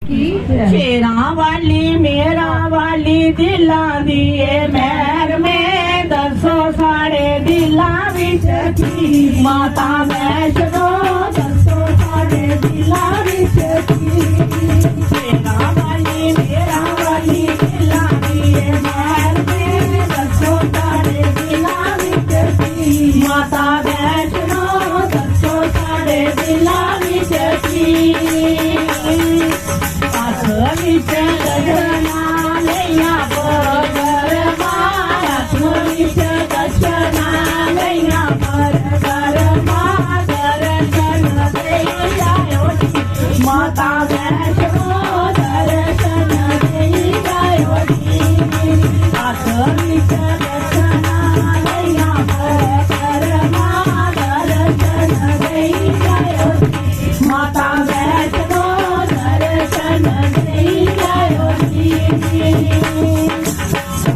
शेरा वाली मेरा वाली दिला दिए मैर में दसो साढ़े दिला विच की माता वैष्णो दसो साढ़े दिला विच की शेरा वाली मेरा वाली दिला दिए मैर में दसो साढ़े दिला विच की माता वैष्णो दसो साढ़े दिला विच की विच गजना लैया पर माया विच गजना लैया पर दर्शन दे जायो माता वैष्णो दर्शन दे जायो हाथ विच गजना लैया पर दर्शन दे जायो माता वैष्णो दर्शन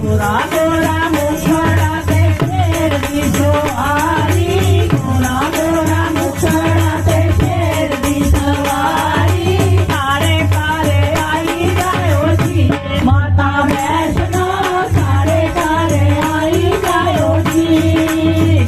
गोरा गोरा मुखड़ा ते शेर दी सवारी गोरा गोरा मुखड़ा ते शेर दी सवारी कारे कारे आई जायो जी माता वैष्णो कारे कारे आई जायो जी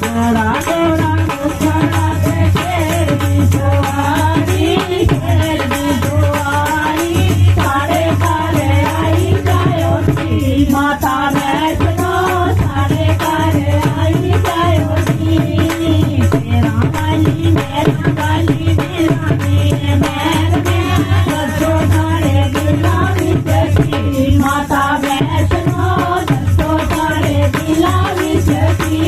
गोरा गोरा मुखड़ा ते शेर दी सवारी शेर दी सवारी कारे कारे आई जायो जी माता वैष्णो साढ़े कारे आई जायो जी तेरा वाली मेरा वाली मेरा मेरे मैर में दसो साढ़े दिला विच की माता वैष्णो दसो साढ़े दिला विच की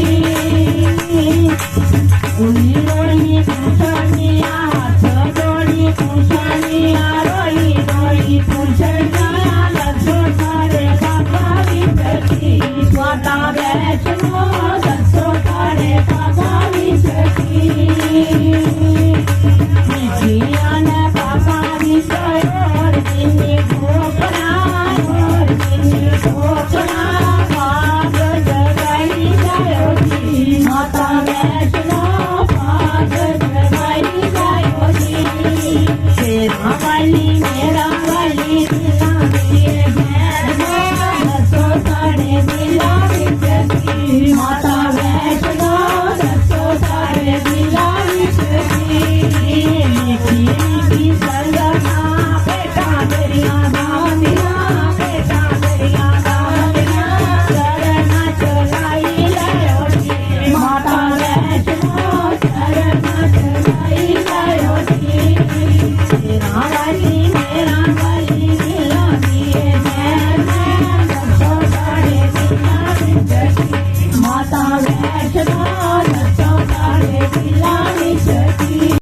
उनी रोई कुशनिया हाथ जोड़ी कुशनिया रोई रोई कुशनिया दसो साढ़े बाबा विच की माता वैष्णो दसो साढ़े बाबा विच की मिठिया ने बाबा विच और जिन्नी ठोकरा भाग जगाई जायो जी माता वैष्णो भाग जगाई जायो जी शेरा वाली मेरा वाली दिला दिए मैर में दसो साढ़े दिला विच की माता वैष्णो दसो साढ़े दिला विच की मीठी मीठी सलना बेटा तेरिया दानिया बेटा तेरिया दानिया चरना चलाई लायो जी माता वैष्णो चरना चलाई लायो जी तेरा वाली मेरा वाली दिला दिए मैर में दसो साढ़े दिला विच की माता वैष्णो दसो साढ़े दिला विच